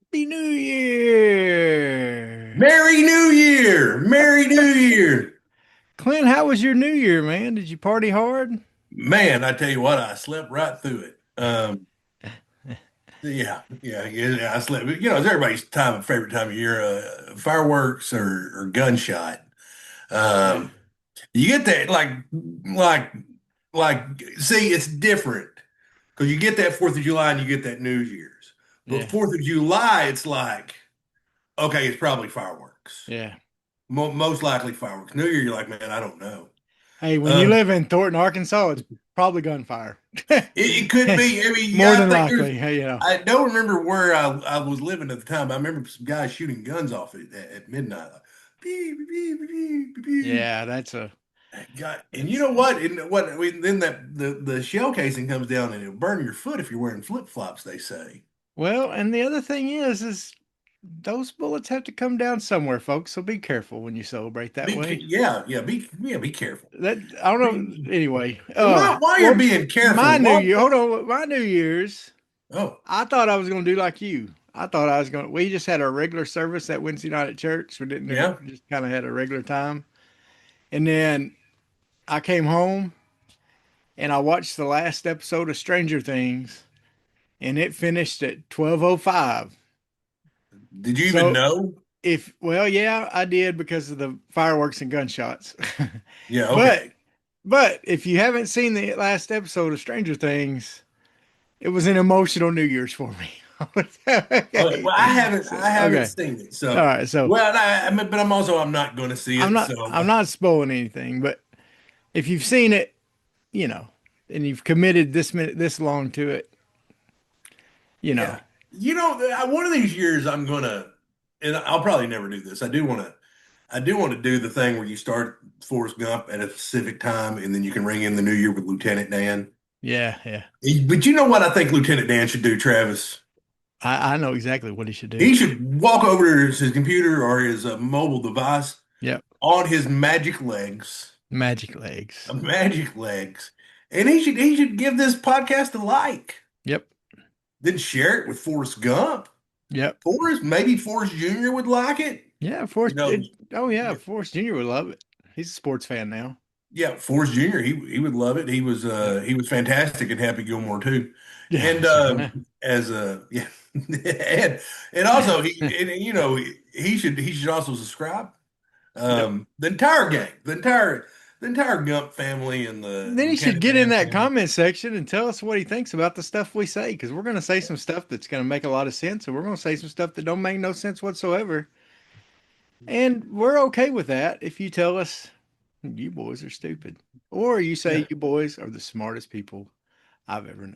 Happy New Year. Merry New Year! Merry New Year! Clint, how was your New Year, man? Did you party hard? Man, I tell you what, I slept right through it. Yeah, I slept. It's everybody's favorite time of year, fireworks or gunshot. Yeah. Um, you get that like, like. See, it's different because you get that Fourth of July and you get that New Year's. But Yeah. Fourth of July, it's like, okay, it's probably fireworks. Yeah. Most likely fireworks. New Year, you're like, man, I don't know. Hey, when you Um, live in Thornton, Arkansas, it's probably gunfire. it could be. I mean, More yeah, I than think there's. likely. Hey, I don't remember where I was living at the time. But I remember some guys shooting guns off at midnight. Like, beep, beep, beep, beep, beep, beep. yeah, that's a God, and you that's know what? And what? I mean, then the shell casing comes down and it'll burn your foot if you're wearing flip flops. They say. well, and the other thing is those bullets have to come down somewhere, folks. So be careful when you celebrate that way. Be careful. That I don't Be, know. Anyway, while you're well, being my careful, New Year. Hold on, my New Year's. oh, I thought I was going to do like you. I thought I was going to, we just had our regular service that Wednesday night at church. We didn't yeah. just kind of had a regular time. And then I came home and I watched the last episode of Stranger Things and it finished at 12:05. Did you even So know? well, yeah, I did because of the fireworks and gunshots. Yeah. but, Okay. but if you haven't seen the last episode of Stranger Things, it was an emotional New Year's for me. Okay, Okay. well, I haven't Okay. seen it, All so right. So well, but I'm not going to see I'm it. not So I'm not spoiling anything, but if you've seen it, you know, and you've committed this long to it, you know. yeah, one of these years and I'll probably never do this. I do want to do the thing where you start Forrest Gump at a specific time, and then you can ring in the new year with Lieutenant Dan. Yeah, yeah. But you know what I think Lieutenant Dan should do, Travis? I know exactly what he should do. He should walk over to his computer or his mobile device Yep. on his magic legs. Magic legs. Magic legs. And he should give this podcast a like. Yep. Then share it with Forrest Gump. Yep. Maybe Forrest Jr. would like it. Yeah, You know, oh yeah, Forrest Jr. would love it. He's a sports fan now. yeah, Forrest Jr. He would love it. He was fantastic in Happy Gilmore too. Yeah. And as a yeah, and also he should also subscribe. Yep. The entire gang, the entire Gump family and the Then he should Lieutenant get in Dan that family. comment section and tell us what he thinks about the stuff we say, because we're going to say some stuff that's going to make a lot of sense, and we're going to say some stuff that don't make no sense whatsoever. And we're okay with that if you tell us you boys are stupid, or you say Yeah. you boys are the smartest people I've ever known.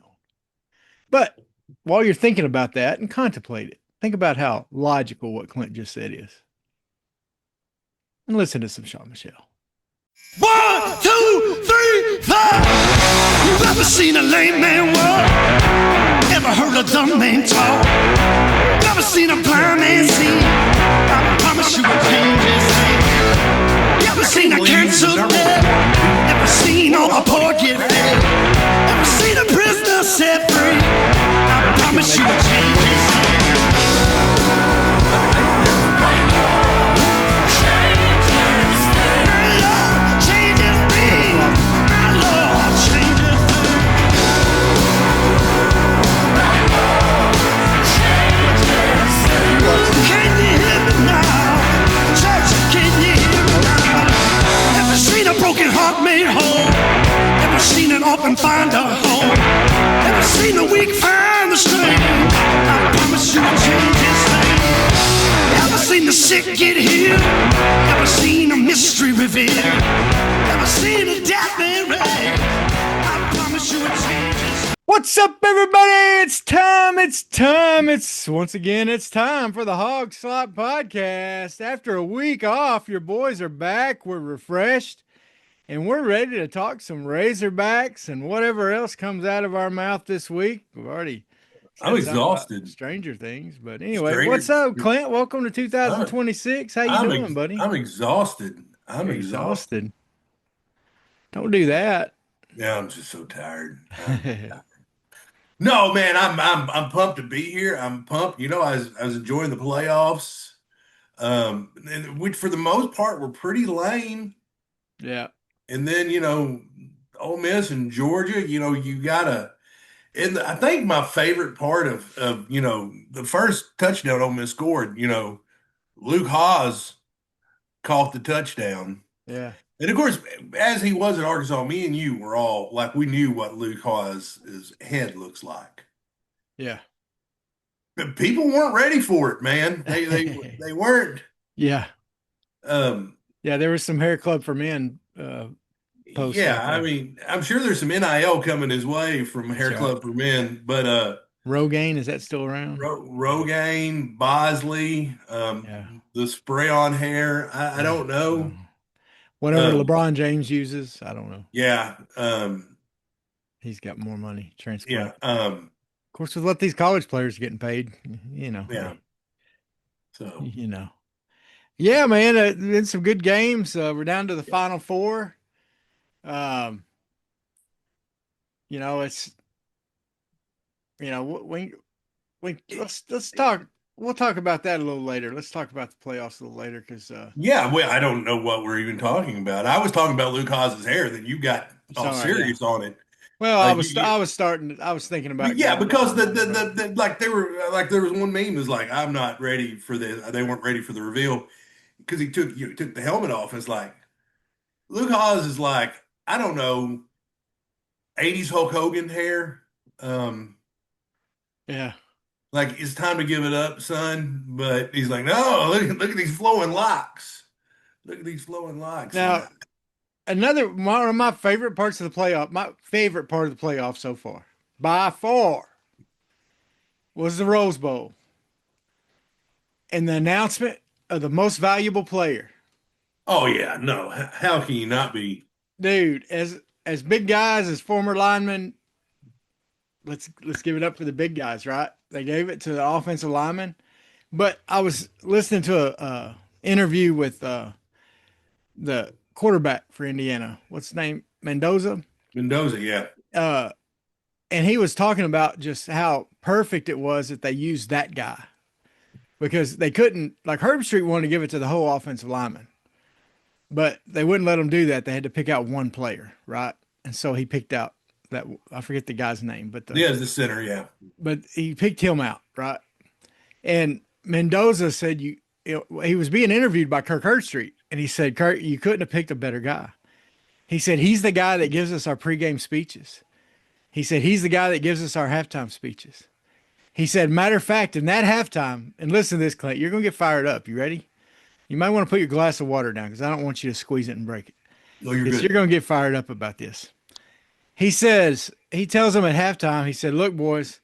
But while you're thinking about that and contemplate it, think about how logical what Clint just said is, and listen to some Sean Michelle. 1, 2, 3, 4. You ever seen a lame man walk? Ever heard a dumb man talk? Ever seen a blind man see? I promise you a change his name. Ever seen a cancer dead? Ever seen all a poor get fed? Ever seen a prisoner set free? I promise you a change his name. My Lord changes things. My Lord changes things. Can you hear me now? Church, can you hear me now? Ever seen a broken heart made whole? Ever seen an orphan find a home? Ever seen a weak find the strength? I promise you a change is thing. Ever seen the sick get healed? Ever seen a mystery revealed? Ever seen a death man raised? I promise you a change is. What's up, everybody? It's time. It's time. It's time for the Hawg Slop podcast. After a week off, your boys are back. We're refreshed and we're ready to talk some Razorbacks and whatever else comes out of our mouth this week. We've already I'm said something about exhausted. Stranger Things, but anyway, what's Stranger. up, Clint? Welcome to I'm 2026. How you I'm doing, ex, buddy? I'm exhausted. I'm You're exhausted. exhausted. Don't do that. Yeah, I'm just so tired. No, man, I'm pumped to be here. I'm pumped. I was enjoying the playoffs. And which for the most part were pretty lame. Yeah. And then, Ole Miss and Georgia, you gotta. And I think my favorite part of the first touchdown Ole Miss scored, Luke Haas caught the touchdown. Yeah. And of course, as he was at Arkansas, me and you were all like, we knew what Luke Haas's head looks like. Yeah. But people weren't ready for it, man. They weren't. Yeah. Um, Yeah. There was some hair club for men post yeah, out I there. mean, I'm sure there's some NIL coming his way from That's Hair right. Club for Men, but Rogaine, is that still around? Rogaine, Bosley, Yeah. the spray on hair, I Yeah. don't Oh. know. Whatever Um, LeBron James uses, I don't know. yeah, He's got more money transplant. yeah, Of course, we'll let these college players getting paid. yeah. Hey, So you know. Yeah, man, been some good games. We're down to the final four. Um, it's we let's talk. We'll talk about that a little later. Let's talk about the playoffs a little later because yeah, well, I don't know what we're even talking about. I was talking about Luke Haas's hair, then you got it's all all right. Yeah. serious on it. Well, Uh, I you, was you, I was starting. I was thinking about yeah, going down because that road. like they were like there was one meme was like I'm not ready for this. They weren't ready for the reveal because he took the helmet off. It's like Luke Haas is like I don't know 80s Hulk Hogan hair. Um, Yeah. like it's time to give it up, son. But he's like, no, look at these flowing locks. Look at these flowing locks. And Now, one of my favorite parts of the playoff, my favorite part of the playoff so far, by far, was the Rose Bowl and the announcement of the most valuable player. oh yeah, no, how can you not be? Dude, as big guys, as former linemen, let's give it up for the big guys, right? They gave it to the offensive lineman. But I was listening to a interview with the quarterback for Indiana. What's his name? Mendoza. Mendoza, yeah. Uh, and he was talking about just how perfect it was that they used that guy because they couldn't, like Herb Street wanted to give it to the whole offensive lineman, but they wouldn't let them do that. They had to pick out one player, right? And so he picked out that, I forget the guy's name, Yeah, as the center, yeah. but he picked him out, right? And Mendoza said he was being interviewed by Kirk Herbstreit, and he said, Kirk, you couldn't have picked a better guy. He said he's the guy that gives us our pregame speeches. He said he's the guy that gives us our halftime speeches. He said, matter of fact, in that halftime, and listen to this, Clint, you're gonna get fired up. You ready? You might want to put your glass of water down because I don't want you to squeeze it and break it. No, you're Because you're good. gonna get fired up about this. He tells them at halftime, he said, look, boys,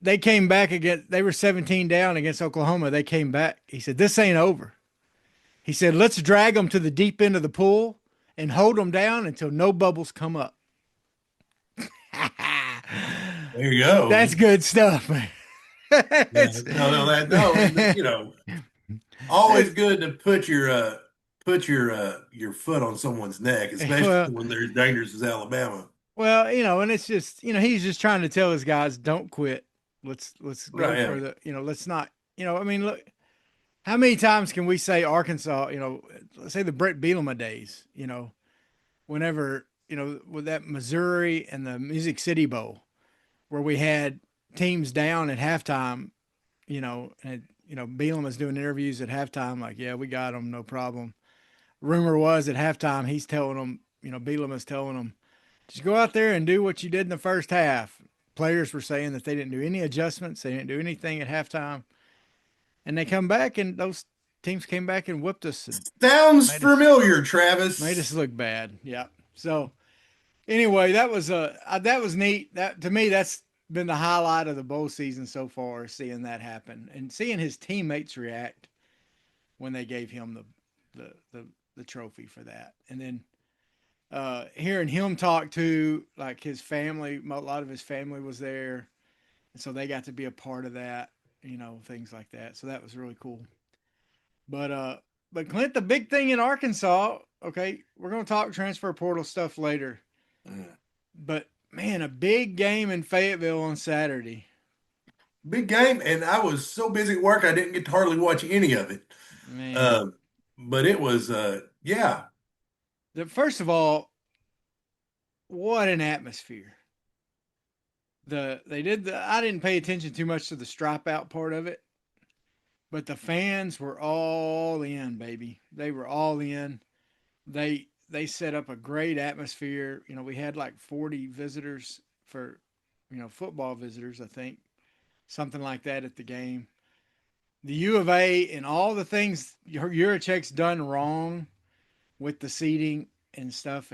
they came back again. They were 17 down against Oklahoma. They came back. He said, this ain't over. He said, let's drag them to the deep end of the pool and hold them down until no bubbles come up. There you go. That's good stuff, man. Yeah, it's, no, and, always good to put your foot on someone's neck, especially well, when they're as dangerous as Alabama. and it's just, he's just trying to tell his guys, don't quit. Let's go Right, yeah. for the, let's not, I mean, look, how many times can we say Arkansas, let's say the Brett Bielema days, whenever, with that Missouri and the Music City Bowl, where we had teams down at halftime, and Bielema's doing interviews at halftime, like, yeah, we got them, no problem. Rumor was at halftime, he's telling them, Bielema's telling them, just go out there and do what you did in the first half. Players were saying that they didn't do any adjustments, they didn't do anything at halftime, and they come back and those teams came back and whooped us and Sounds made us familiar, Travis. made us look bad. Yeah. So anyway, that was neat. That to me, that's been the highlight of the bowl season so far, seeing that happen and seeing his teammates react when they gave him the trophy for that, and then hearing him talk to like his family. A lot of his family was there, and so they got to be a part of that. Things like that. So that was really cool. But Clint, the big thing in Arkansas. Okay, we're gonna talk transfer portal stuff later. Mm. But Man, a big game in Fayetteville on Saturday. Big game, and I was so busy at work I didn't get to hardly watch any of it. Man, Uh, but it was, yeah, first of all, what an atmosphere. I didn't pay attention too much to the stripe out part of it, but the fans were all in, baby. They were all in. They set up a great atmosphere. You know, we had like 40 visitors for, football visitors, I think, something like that at the game. The U of A and all the things Yurichek's done wrong with the seating and stuff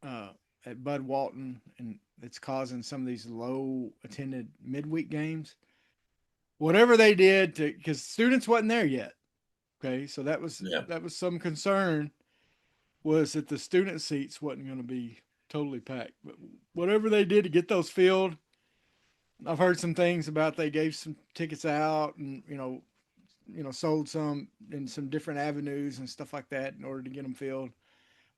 uh, at Bud Walton, and it's causing some of these low attended midweek games. Whatever they did to, because students wasn't there yet. Okay, so yeah. that was some concern, was that the student seats wasn't going to be totally packed. But whatever they did to get those filled, I've heard some things about they gave some tickets out and sold some in some different avenues and stuff like that in order to get them filled.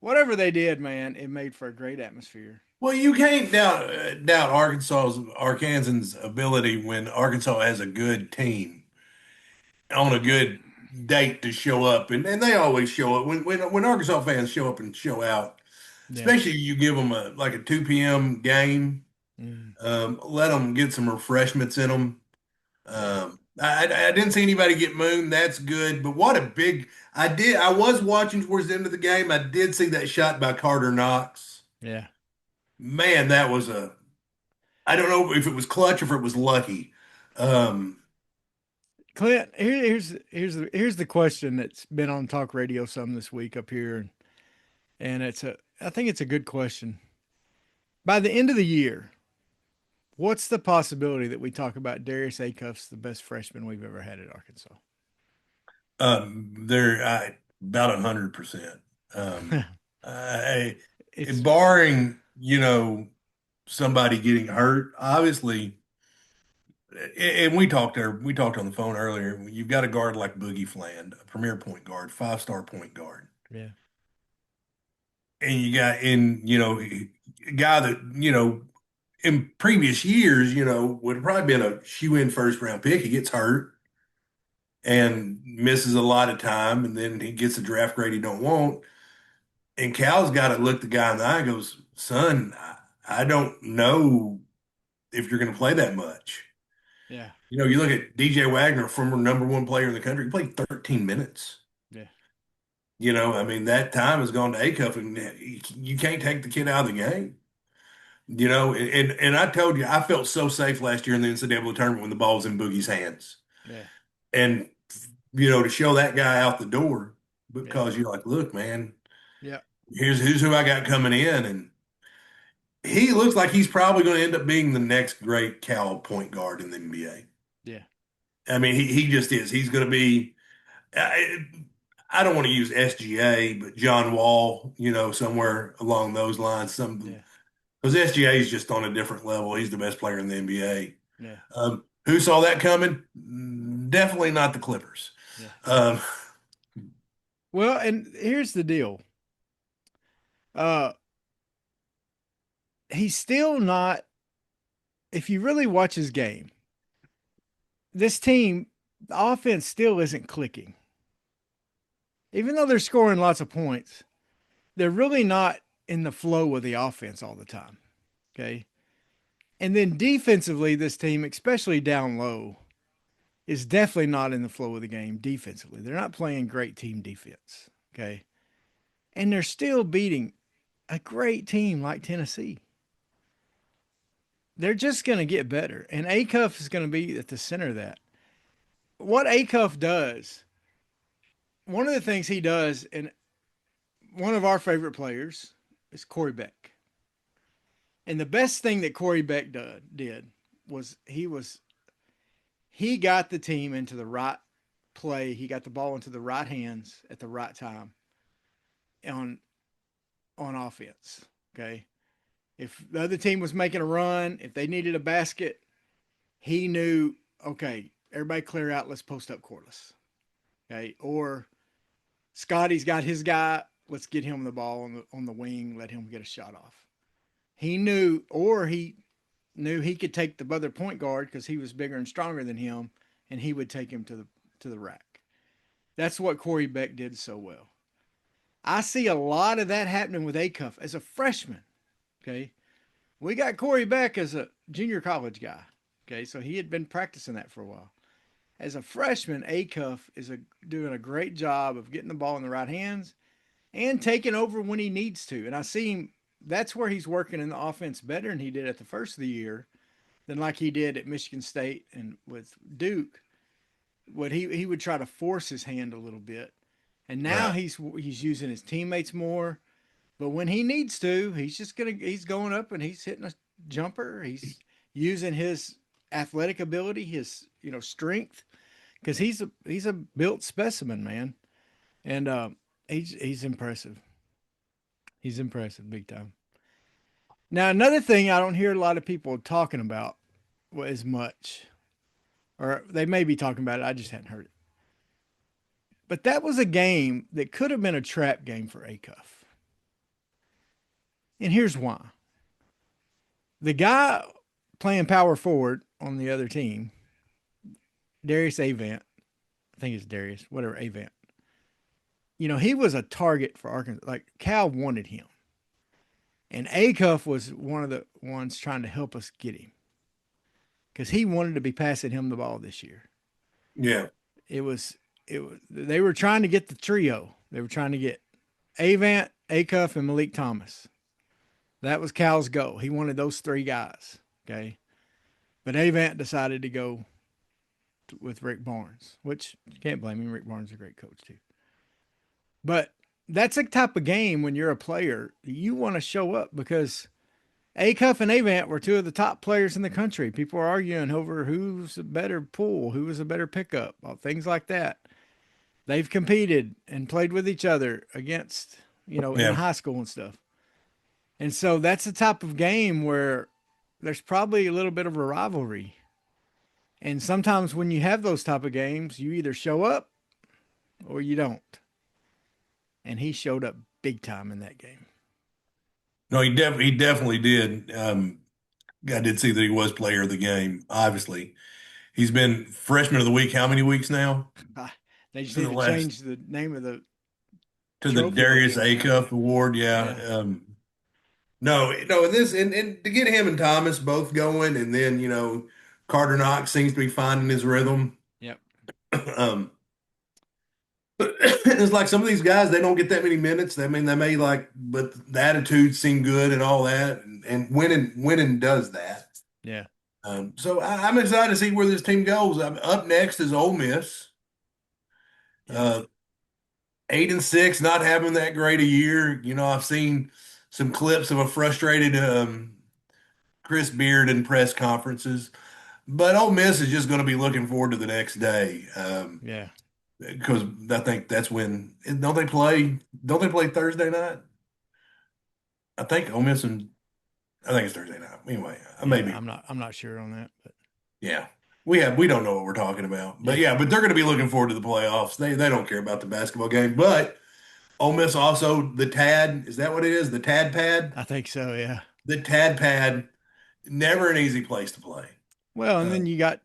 Whatever they did, man, it made for a great atmosphere. Well, you can't doubt Arkansas's ability when Arkansas has a good team on a good date to show up, and they always show up when Arkansas fans show up and show out. Yeah. Especially you give them a 2 p.m. game, Mm, let them get some refreshments in them. yeah. I didn't see anybody get mooned. That's good, but what a big! I was watching towards the end of the game. I did see that shot by Carter Knox. Yeah. Man, that was a I don't know if it was clutch or if it was lucky. Um, Clint, here's the question that's been on talk radio some this week up here, and I think it's a good question. By the end of the year, what's the possibility that we talk about Darius Acuff's the best freshman we've ever had at Arkansas? they're about 100%. Um, I, It's barring somebody getting hurt, obviously, and we talked on the phone earlier. You've got a guard like Boogie Fland, a premier point guard, 5-star point guard, yeah, and you got a guy that in previous years would have probably been a shoe-in first round pick. He gets hurt and misses a lot of time, and then he gets a draft grade he don't want. And Cal's got to look the guy in the eye and goes, son, I don't know if you're going to play that much. yeah, You look at DJ Wagner, former number one player in the country, he played 13 minutes. yeah, I mean, that time has gone to Acuff, and you can't take the kid out of the game. And I told you, I felt so safe last year in the NCAA tournament when the ball was in Boogie's hands. yeah, And, to show that guy out the door yeah, because you're like, look, man, yeah, here's who I got coming in. And he looks like he's probably going to end up being the next great Cal point guard in the NBA. yeah, I mean, he just is. He's going to be, I don't want to use SGA, but John Wall, somewhere along those lines. yeah, Because SGA is just on a different level. He's the best player in the NBA. yeah, Who saw that coming? Definitely not the Clippers. yeah. Um, Well, and here's the deal. Uh, he's still not. If you really watch his game, this team, the offense still isn't clicking. Even though they're scoring lots of points, they're really not in the flow of the offense all the time. Okay. And then defensively, this team, especially down low, is definitely not in the flow of the game defensively. They're not playing great team defense. Okay. And they're still beating a great team like Tennessee. They're just going to get better. And Acuff is going to be at the center of that. What Acuff does, one of the things he does, and one of our favorite players is Corey Beck. And the best thing that Corey Beck did was he got the team into the right play. He got the ball into the right hands at the right time on offense. Okay. If the other team was making a run, if they needed a basket, he knew, okay, everybody clear out, let's post up Corliss. Okay. Or Scotty's got his guy, let's get him the ball on the wing, let him get a shot off. he knew he could take the other point guard because he was bigger and stronger than him, and he would take him to the rack. That's what Corey Beck did so well. I see a lot of that happening with Acuff as a freshman. Okay, we got Corey Beck as a junior college guy. Okay, so he had been practicing that for a while. As a freshman, Acuff is doing a great job of getting the ball in the right hands and taking over when he needs to. And I see him. That's where he's working in the offense better than he did at the first of the year, than like he did at Michigan State and with Duke. What he would try to force his hand a little bit, and now Right. he's using his teammates more. But when he needs to, he's going up and he's hitting a jumper. He's using his athletic ability, his strength, because he's a built specimen, man, and he's impressive. He's impressive, big time. Now another thing I don't hear a lot of people talking about as much, or they may be talking about it. I just hadn't heard it. But that was a game that could have been a trap game for Acuff. And here's why. The guy playing power forward on the other team, Darius Avant, I think it's Darius, whatever, Avant. He was a target for Arkansas. Like Cal wanted him. And Acuff was one of the ones trying to help us get him. Because he wanted to be passing him the ball this year. Yeah. It was they were trying to get the trio. They were trying to get Avant, Acuff, and Malik Thomas. That was Cal's goal. He wanted those three guys. Okay. But Avant decided to go with Rick Barnes, which you can't blame him. Rick Barnes is a great coach too. But that's a type of game when you're a player, you want to show up because Acuff and Avant were two of the top players in the country. People are arguing over who's a better pull, who was a better pickup, things like that. They've competed and played with each other against, in high school and stuff. And so that's the type of game where there's probably a little bit of a rivalry. And sometimes when you have those type of games, you either show up or you don't. And he showed up big time in that game. No, he definitely did. I did see that he was player of the game. Obviously, he's been freshman of the week. How many weeks now? They just To need the to last change the name of the to the trophy Darius award. Acuff Award. Yeah. Yeah. No, and this and to get him and Thomas both going, and then Carter Knox seems to be finding his rhythm. Yep. But it's like some of these guys, they don't get that many minutes. I mean, they may but the attitude seem good and all that, and winning does that. Yeah. So I'm excited to see where this team goes. Up next is Ole Miss. Yeah. 8-6, not having that great a year. I've seen some clips of a frustrated Chris Beard in press conferences, but Ole Miss is just going to be looking forward to the next day. Yeah. Because I think that's when don't they play Thursday night? I think Ole Miss I think it's Thursday night. Anyway, maybe I'm not sure on that, but yeah. We don't know what we're talking about. But but they're going to be looking forward to the playoffs. They don't care about the basketball game. But Ole Miss also the Tad, is that what it is? The Tad Pad? I think so, yeah. The Tad Pad, never an easy place to play. Well, and then you got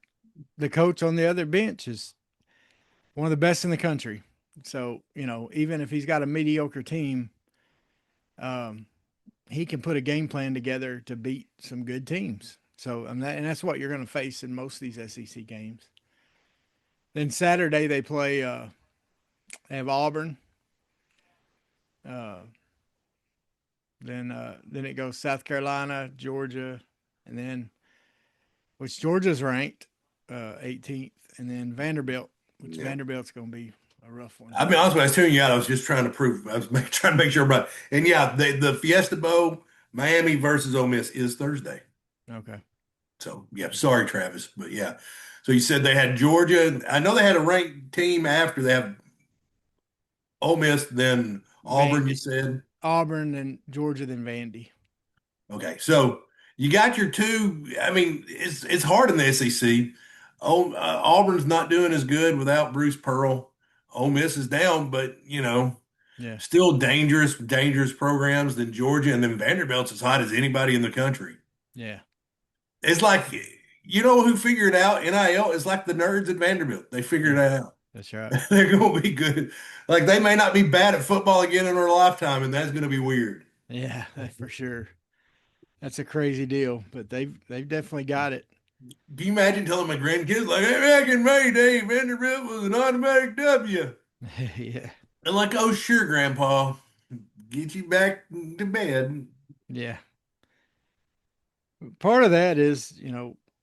the coach on the other bench is one of the best in the country. So, even if he's got a mediocre team, he can put a game plan together to beat some good teams. So, and that's what you're going to face in most of these SEC games. Then Saturday they play, they have Auburn. Then it goes South Carolina, Georgia, and then which Georgia's ranked 18th, and then Vanderbilt, which Vanderbilt's going to be a rough one. I'll be honest with you, I was tuning you out. I was just trying to prove. I was trying to make sure about. And yeah, the Fiesta Bowl, Miami versus Ole Miss is Thursday. Okay. So yeah, sorry, Travis, but yeah. So you said they had Georgia. I know they had a ranked team after they have Ole Miss, then Auburn. Vandy. You said Auburn, then Georgia, then Vandy. Okay, so you got your two. I mean, it's hard in the SEC. Auburn's not doing as good without Bruce Pearl. Ole Miss is down, but Yeah. Still dangerous programs than Georgia, and then Vanderbilt's as hot as anybody in the country. Yeah. It's like, you know who figured out NIL? It's like the nerds at Vanderbilt. They figured Yeah. it out. That's right. They're going to be good. Like they may not be bad at football again in their lifetime, and that's going to be weird. Yeah, for sure. That's a crazy deal, but they've definitely got it. Can you imagine telling my grandkids, like, hey, back in May Day, Vanderbilt was an automatic W? Yeah. And like, oh, sure, Grandpa, get you back to bed. Yeah. Part of that is,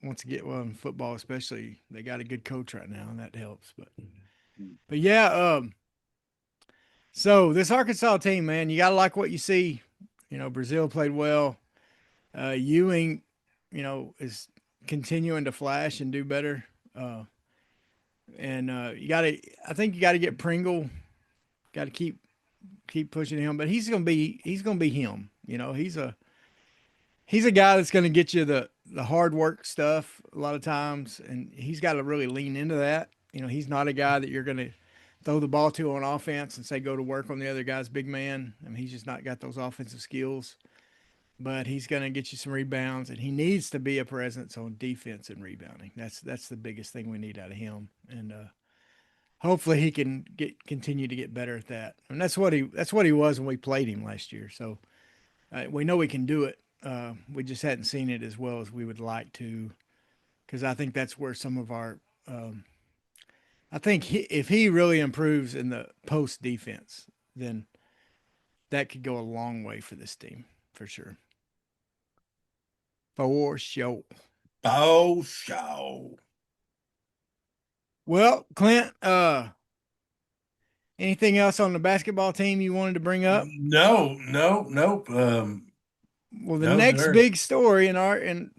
once again, well, in football especially, they got a good coach right now, and that helps. But yeah, so this Arkansas team, man, you gotta like what you see. Brazil played well. Ewing, is continuing to flash and do better. And I think you gotta get Pringle. Got to keep pushing him, but he's gonna be him. He's a guy that's gonna get you the hard work stuff a lot of times, and he's got to really lean into that. He's not a guy that you're gonna throw the ball to on offense and say go to work on the other guy's big man. I mean, he's just not got those offensive skills. But he's going to get you some rebounds, and he needs to be a presence on defense and rebounding. That's the biggest thing we need out of him, and hopefully he can continue to get better at that. And that's what he was when we played him last year. So we know he can do it. We just hadn't seen it as well as we would like to, because I think that's where some of our I think if he really improves in the post defense, then that could go a long way for this team for sure. For sure. Oh, show. Well, Clint, anything else on the basketball team you wanted to bring up? No, nope. Well, the No, next sir. big story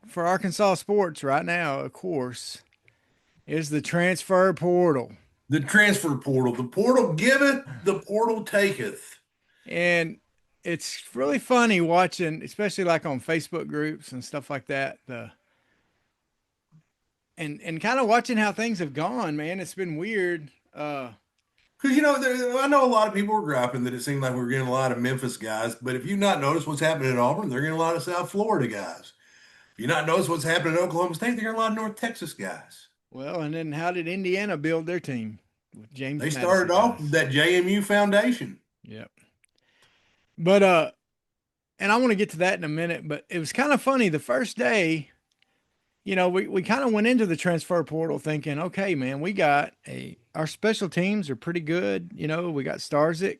for Arkansas sports right now, of course, is the transfer portal. The transfer portal. The portal giveth, the portal taketh. And it's really funny watching, especially like on Facebook groups and stuff like that, and kind of watching how things have gone, man. It's been weird. Because, I know a lot of people were griping that it seemed like we were getting a lot of Memphis guys, but if you not noticed what's happening at Auburn, they're getting a lot of South Florida guys. If you not noticed what's happening at Oklahoma State, they're getting a lot of North Texas guys. Well, and then how did Indiana build their team with James They Madison started off guys? with that JMU foundation. Yep. But and I want to get to that in a minute, but it was kind of funny the first day, we kind of went into the transfer portal thinking, okay, man, our special teams are pretty good. We got Starzik.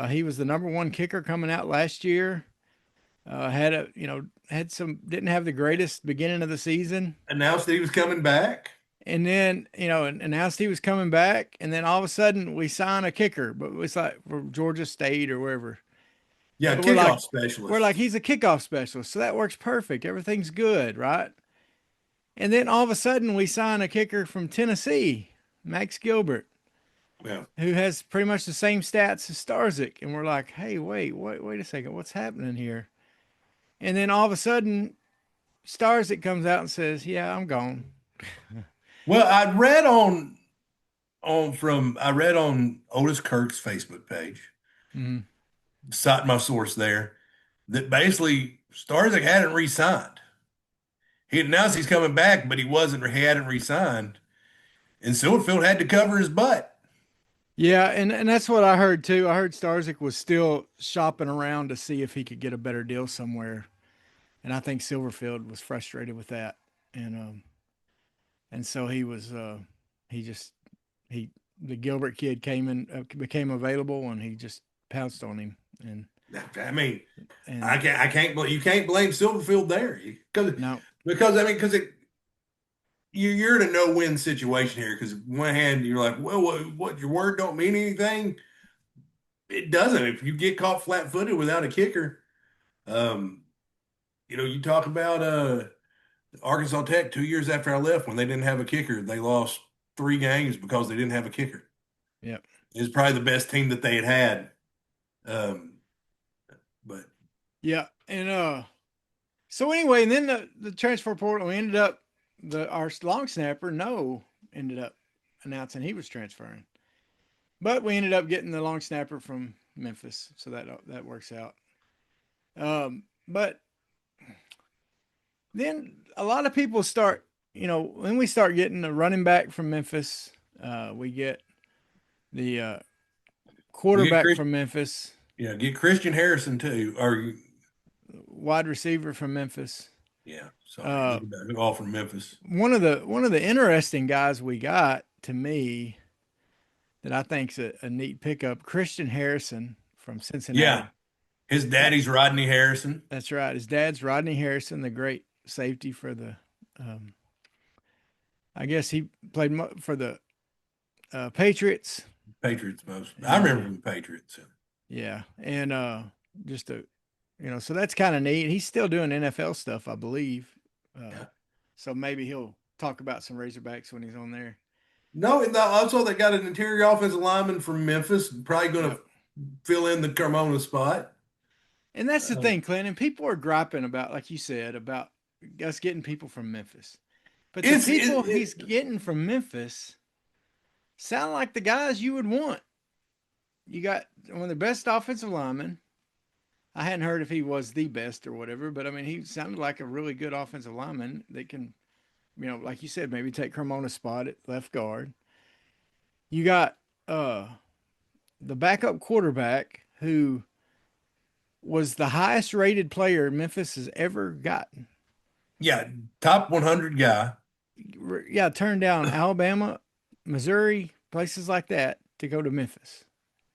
He was the number one kicker coming out last year. Didn't have the greatest beginning of the season. Announced that he was coming back. And then, announced he was coming back. And then all of a sudden we sign a kicker, but it's like for Georgia State or wherever. Yeah, But kickoff specialist. We're like, he's a kickoff specialist. So that works perfect. Everything's good, right? And then all of a sudden we sign a kicker from Tennessee, Max Gilbert, Yeah. who has pretty much the same stats as Starzik. And we're like, hey, wait a second. What's happening here? And then all of a sudden, Starzik comes out and says, yeah, I'm gone. Well, I read on Otis Kirk's Facebook page, Mhm. cite my source there, that basically Starzik hadn't re-signed. He announced he's coming back, but he hadn't re-signed. And Silverfield had to cover his butt. Yeah, and that's what I heard too. I heard Starzik was still shopping around to see if he could get a better deal somewhere. And I think Silverfield was frustrated with that. And so he was the Gilbert kid became available, and he just pounced on him. And I mean, and you can't blame Silverfield there no, because you're in a no-win situation here. Because one hand you're like, well, what your word don't mean anything. It doesn't. If you get caught flat-footed without a kicker, you talk about Arkansas Tech 2 years after I left when they didn't have a kicker, they lost 3 games because they didn't have a kicker. yeah, It was probably the best team that they had. But yeah, and so anyway, and then the transfer portal ended up our long snapper ended up announcing he was transferring, But we ended up getting the long snapper from Memphis, so that works out. But then a lot of people start, when we start getting a running back from Memphis, we get the We get quarterback Chris, from Memphis, get Christian Harrison too. Or wide receiver from Memphis. yeah, sorry, Uh, all from Memphis. one of the interesting guys we got to me that I think's a neat pickup, Christian Harrison from Yeah, Cincinnati. his daddy's Rodney Harrison. That's right. His dad's Rodney Harrison, the great safety for the. Um, I guess he played for the Patriots. Patriots most. I And remember from the Patriots. yeah, and just a, so that's kind of neat. He's still doing NFL stuff, I believe. Yeah. So maybe he'll talk about some Razorbacks when he's on there. No, and also they got an interior offensive lineman from Memphis, probably going to Yep. fill in the Carmona spot. And that's the thing, Clint. And people are griping about, like you said, about us getting people from Memphis. But the people he's getting from Memphis sound like the guys you would want. You got one of the best offensive linemen. I hadn't heard if he was the best or whatever, but I mean, he sounded like a really good offensive lineman that can, like you said, maybe take Carmona's spot at left guard. You got the backup quarterback who was the highest rated player Memphis has ever gotten. Yeah, top 100 guy. Yeah, turned down Alabama, Missouri, places like that to go to Memphis.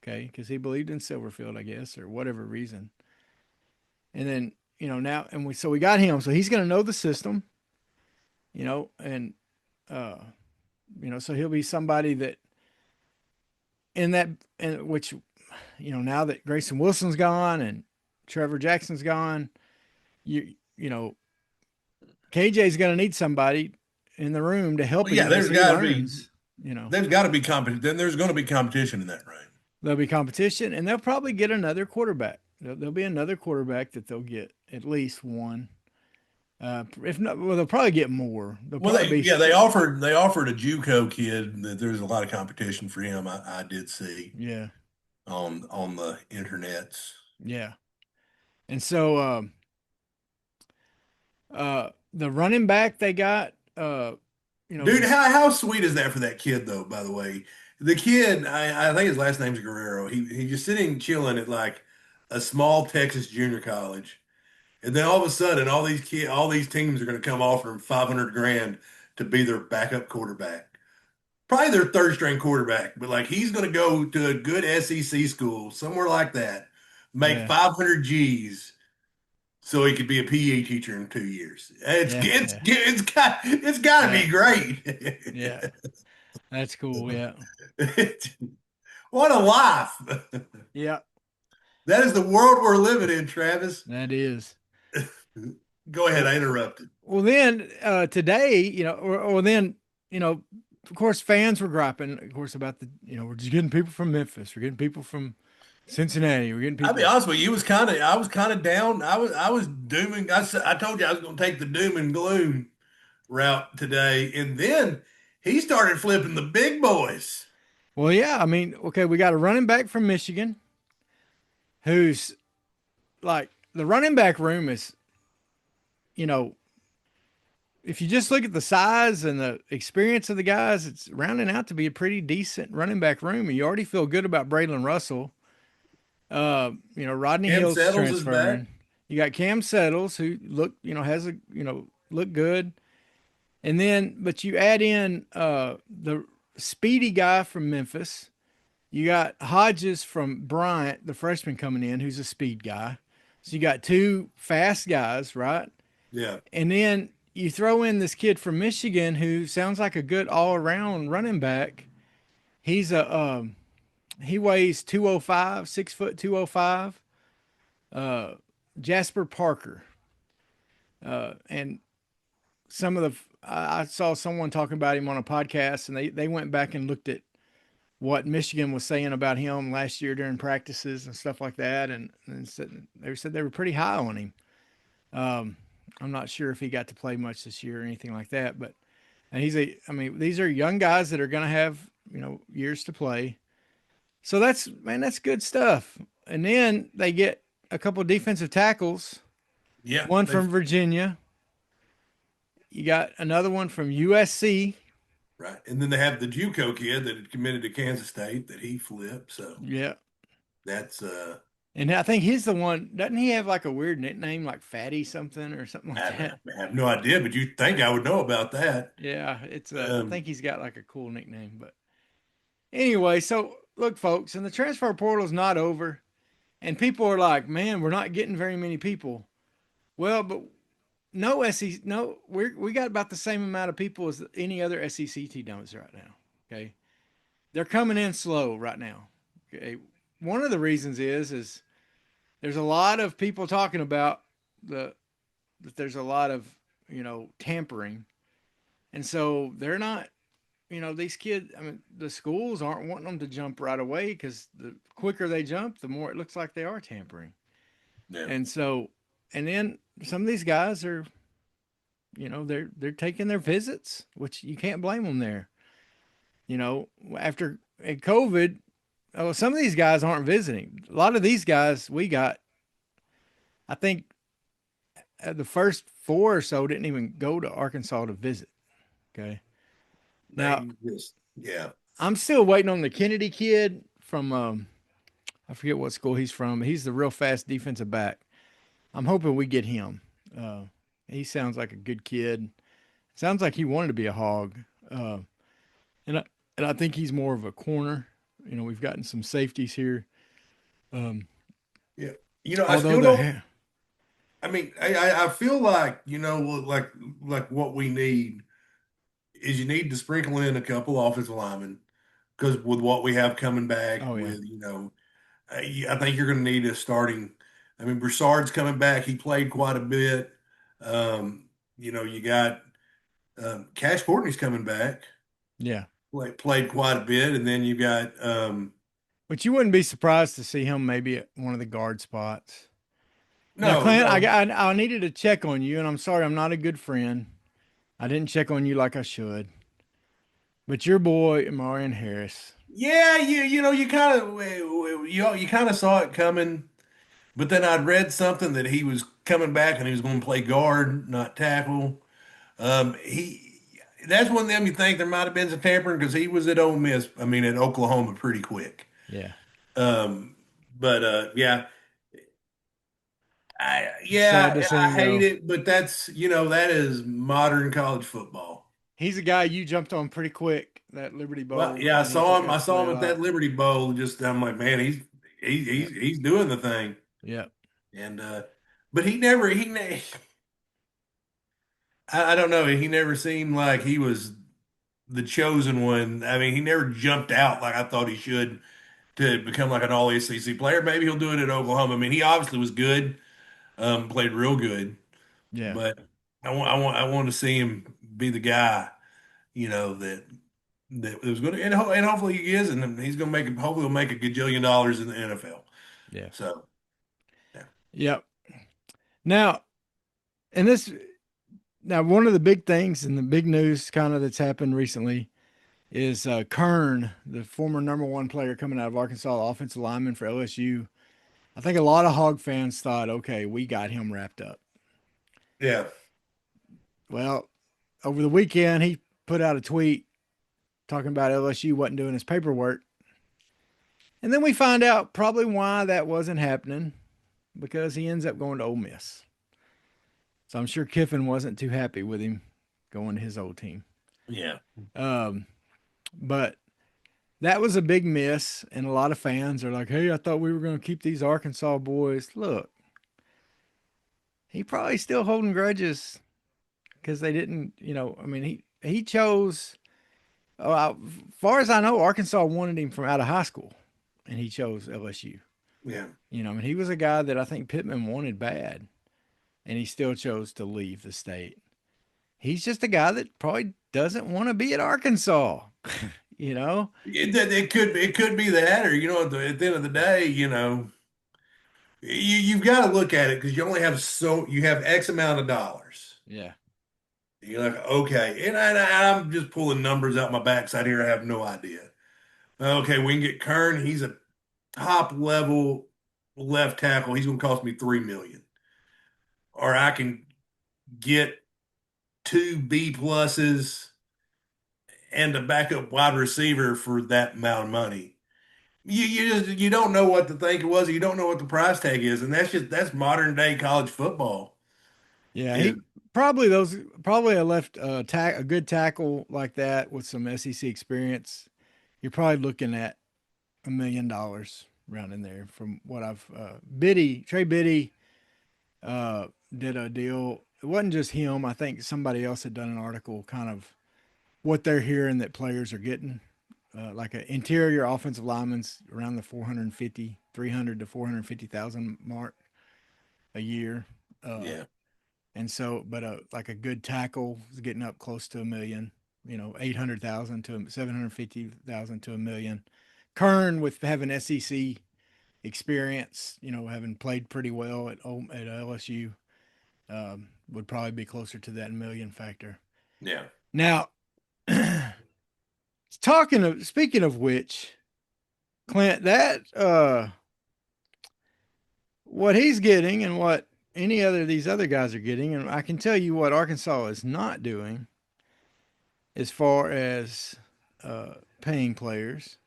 Okay, because he believed in Silverfield, I guess, or whatever reason. And then now, and we got him, so he's going to know the system. And so he'll be somebody that in that, and which, now that Grayson Wilson's gone and Trevor Jackson's gone, KJ's going to need somebody in the room to help him. Yeah, there's got to be, there's got to be competition. Then there's going to be competition in that range. There'll be competition, and they'll probably get another quarterback. There'll be another quarterback that they'll get at least one. If not, well, they'll probably get more. They offered a JUCO kid that there's a lot of competition for him. I did see. Yeah. On the internets. Yeah. And so the running back they got, dude, how sweet is that for that kid though? By the way, the kid, I think his last name's Guerrero. He just sitting chilling at like a small Texas junior college, and then all of a sudden, all these teams are going to come offer him 500 grand to be their backup quarterback, probably their third string quarterback. But like he's going to go to a good SEC school somewhere like that, make 500 G's. So he could be a PE teacher in 2 years. It's got to be great. Yeah, that's cool. Yeah, what a life. Yeah, that is the world we're living in, Travis. That is. Go ahead. I interrupted. Well, then today, of course, fans were griping, of course, about we're just getting people from Memphis, we're getting people from Cincinnati. We're getting people. I'll be honest with you. I was kind of down. I was dooming. I told you I was going to take the doom and gloom route today, and then he started flipping the big boys. Well, yeah. I mean, okay, we got a running back from Michigan, who's like the running back room is, if you just look at the size and the experience of the guys, it's rounding out to be a pretty decent running back room. And you already feel good about Braylon Russell. Rodney Cam Hill's Settles transferring. You got Cam Settles, who look good. And then, but you add in the speedy guy from Memphis. You got Hodges from Bryant, the freshman coming in, who's a speed guy. So you got two fast guys, right? Yeah. And then you throw in this kid from Michigan who sounds like a good all-around running back. He's he weighs 205, 6 foot 205. Jasper Parker. And some of I saw someone talking about him on a podcast, and they went back and looked at what Michigan was saying about him last year during practices and stuff like that. And they said they were pretty high on him. I'm not sure if he got to play much this year or anything like that, but these are young guys that are going to have, years to play. So that's good stuff. And then they get a couple defensive tackles, Yeah, one they from Virginia. You got another one from USC. right. And then they have the JUCO kid that had committed to Kansas State that he flipped. So Yeah. that's And I think he's the one, doesn't he have like a weird nickname like Fatty something or something like that? I have no idea, but you think I would know about that. Yeah, it's I Um, think he's got like a cool nickname, but anyway, so look folks, and the transfer portal is not over and people are like, "Man, we're not getting very many people." Well, but no SEC, no, we got about the same amount of people as any other SEC team does right now. Okay, they're coming in slow right now. Okay, one of the reasons is there's a lot of people talking about the that there's a lot of tampering, and so they're not. These kids. I mean, the schools aren't wanting them to jump right away because the quicker they jump, the more it looks like they are tampering. yeah. And so, and then some of these guys are they're taking their visits, which you can't blame them there. After COVID, oh, some of these guys aren't visiting. A lot of these guys we got, I think, the first four or so didn't even go to Arkansas to visit. Okay, now They just yeah. I'm still waiting on the Kennedy kid from I forget what school he's from. He's the real fast defensive back. I'm hoping we get him. Uh, he sounds like a good kid. Sounds like he wanted to be a hog. Uh, and I think he's more of a corner. We've gotten some safeties here. Um, Yeah. I although still the don't. I mean, I feel like like what we need is you need to sprinkle in a couple offensive linemen because with what we have coming back oh yeah, with I think you're going to need a starting. I mean, Broussard's coming back. He played quite a bit. You got Cash Courtney's coming back. yeah. Played quite a bit, and then you got But you wouldn't be surprised to see him maybe at one of the guard spots. Now, no, Clint, no, I needed to check on you, and I'm sorry I'm not a good friend. I didn't check on you like I should. But your boy, Marion Harris. yeah, you kind of you kind of saw it coming. But then I'd read something that he was coming back and he was going to play guard, not tackle. He that's one of them you think there might have been some tampering because he was at Ole Miss. I mean, at Oklahoma pretty quick. Yeah. Um, but yeah, Sad to see I him hate go. it, but that's that is modern college football. He's a guy you jumped on pretty quick, that Liberty Well, Bowl, yeah, I and he saw him. I got to saw play a him at that lot. Liberty Bowl. Just I'm like, man, Yep. he's doing the thing, Yep. and but I don't know. He never seemed like he was the chosen one. I mean, he never jumped out like I thought he should to become like an all ACC player. Maybe he'll do it at Oklahoma. I mean, he obviously was good, played real good, Yeah. but I want to see him be the guy, that was going to, and hopefully he is, and he's going to hopefully he'll make a gajillion dollars in the NFL. Yeah. So, yeah, Yep. Now, and this now one of the big things and the big news kind of that's happened recently is Kern, the former number one player coming out of Arkansas, offensive lineman for LSU. I think a lot of Hog fans thought, okay, we got him wrapped up. yeah, Well, over the weekend, he put out a tweet talking about LSU wasn't doing his paperwork. And then we find out probably why that wasn't happening because he ends up going to Ole Miss. So I'm sure Kiffin wasn't too happy with him going to his old team. yeah. Um, but that was a big miss. And a lot of fans are like, hey, I thought we were going to keep these Arkansas boys. Look, he probably still holding grudges because they didn't, I mean, he chose, as far as I know, Arkansas wanted him from out of high school and he chose LSU. Yeah. I mean, he was a guy that I think Pittman wanted bad and he still chose to leave the state. He's just a guy that probably doesn't want to be at Arkansas, you know? It could be that, or at the end of the day, you've got to look at it because you have X amount of dollars. Yeah. You're like, okay, and I'm just pulling numbers out my backside here. I have no idea, Okay, we can get Kern. He's a top level left tackle. He's going to cost me 3 million. Or I can get two B pluses and a backup wide receiver for that amount of money. You don't know what to think it was. You don't know what the price tag is, and that's modern day college football. Yeah, Is he probably a left a good tackle like that with some SEC experience. You're probably looking at $1 million around in there from what I've Trey Biddy did a deal. It wasn't just him. I think somebody else had done an article kind of what they're hearing that players are getting. Like an interior offensive lineman's around the 450, 300 to 450,000 mark a year. Uh, yeah, and so, but like a good tackle is getting up close to $1 million, 800,000 to 750,000 to $1 million. Kern with having SEC experience, having played pretty well at LSU, would probably be closer to that million factor. yeah. Now, speaking of which, Clint, that what he's getting and what any other these other guys are getting, and I can tell you what Arkansas is not doing as far as paying players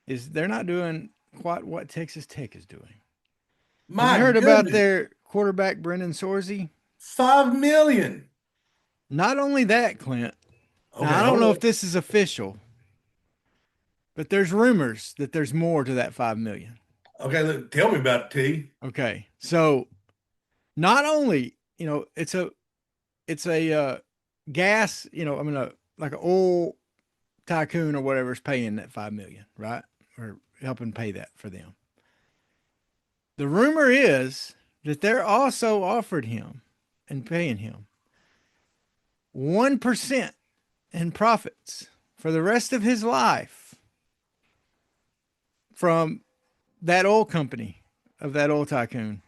is they're not doing quite what Texas Tech is doing. Have you My heard about goodness, their quarterback Brendan Sorsey? 5 million. Not only that, Clint. Now Okay, I don't hold know on. if this is official, but there's rumors that there's more to that 5 million. Okay, look, tell me about it, T. Okay, so not only it's a gas, I mean like an oil tycoon or whatever is paying that 5 million, right? Or helping pay that for them. The rumor is that they're also offered him and paying him 1% in profits for the rest of his life from that oil company of that oil tycoon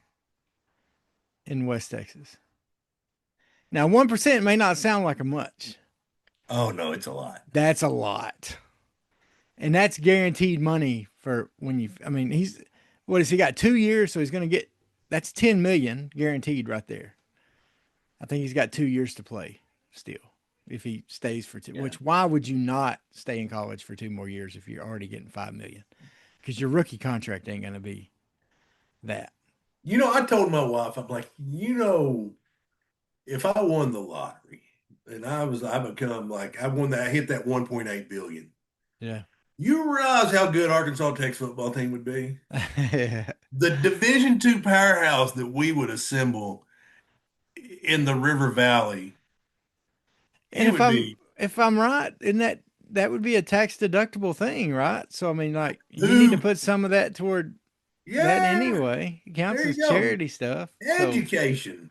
in West Texas. Now, 1% may not sound like a much. Oh no, it's a lot. That's a lot. And that's guaranteed money for when I mean, what has he got 2 years? So he's going to get, that's 10 million guaranteed right there. I think he's got 2 years to play still if he stays for two, Yeah. which why would you not stay in college for 2 more years if you're already getting 5 million? Because your rookie contract ain't going to be that. I told my wife, I'm like, if I won the lottery and I become like, I hit that 1.8 billion. Yeah. You realize how good Arkansas Tech's football team would be? The Division II powerhouse that we would assemble in the River Valley, And it would be if I'm right, in that would be a tax deductible thing, right? So I mean, like you need to who, put some of that toward that yeah, anyway. It counts there as you go. charity stuff. So Education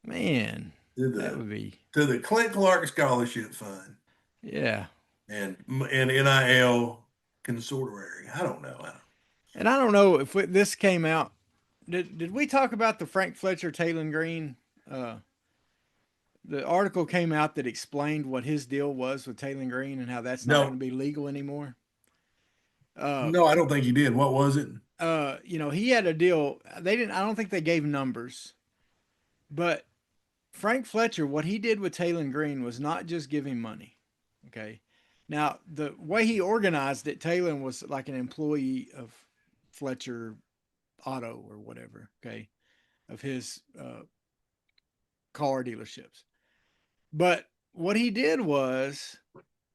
man, to that the would be to the Clint Clark Scholarship Fund yeah. and NIL consortium. I don't know. And I don't know if this came out. Did we talk about the Frank Fletcher Taylor Green? Uh, the article came out that explained what his deal was with Taylor Green and how that's not going No, to be legal anymore. Uh, no, I don't think you did. What was it? he had a deal. They didn't. I don't think they gave numbers, but Frank Fletcher, what he did with Taylor Green was not just give him money. Okay. Now, the way he organized it, Taylor was like an employee of Fletcher Auto or whatever, okay, of his car dealerships. But what he did was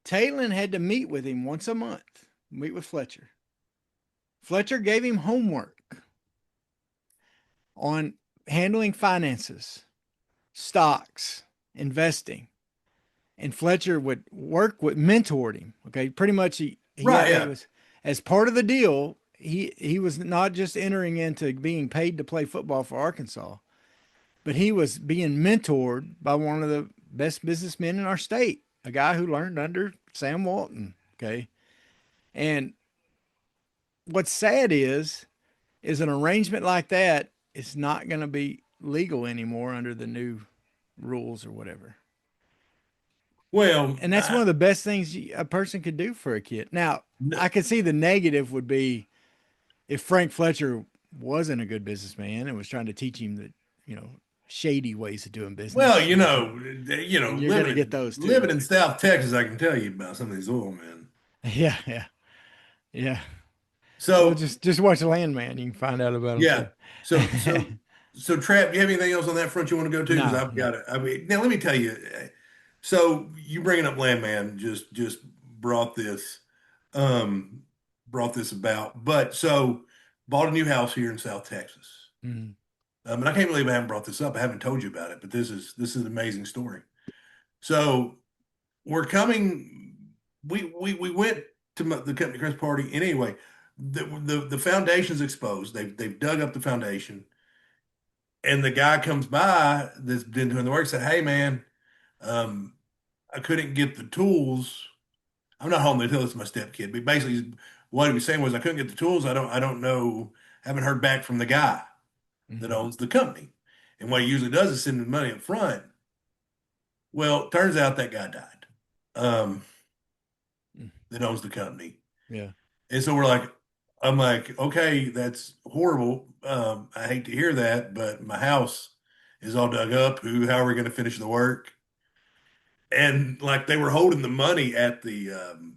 Taylor had to meet with him once a month, meet with Fletcher. Fletcher gave him homework on handling finances, stocks, investing, and Fletcher would work with mentored him. Okay, pretty much Right, he yeah. was as part of the deal. He was not just entering into being paid to play football for Arkansas, but he was being mentored by one of the best businessmen in our state, a guy who learned under Sam Walton. Okay, and what's sad is an arrangement like that is not going to be legal anymore under the new rules or whatever. Well, And that's one of the best things a person could do for a kid. Now, I could see the negative would be if Frank Fletcher wasn't a good businessman and was trying to teach him the, you know, shady ways of doing well, business. And you're going to get those too. living in South Texas, I can tell you about some of these oil men. Yeah, yeah, yeah. Well, So just watch Landman. You can find out about them yeah, so too. Trap, do you have anything else on that front you want to go to? Because No, I've no. got it. I mean, now let me tell you. So you bringing up Landman just brought this um brought this about. But so bought a new house here in South Texas. Mm, And I can't believe I haven't brought this up. I haven't told you about it, but this is an amazing story. So we're coming. We went to the company Chris party, and anyway, the foundation's exposed. They've dug up the foundation, and the guy comes by that's been doing the work. Said, "Hey, man, um, I couldn't get the tools. I'm not home to tell this to my stepkid, but basically, what he was saying was I couldn't get the tools. I don't know. Haven't heard back from the guy that mhm. owns the company. And what he usually does is send the money up front. Well, it turns out that guy died. Um, Mm, that owns the company. yeah, And so I'm like, okay, that's horrible. I hate to hear that, but my house is all dug up. How are we going to finish the work? And like they were holding the money at the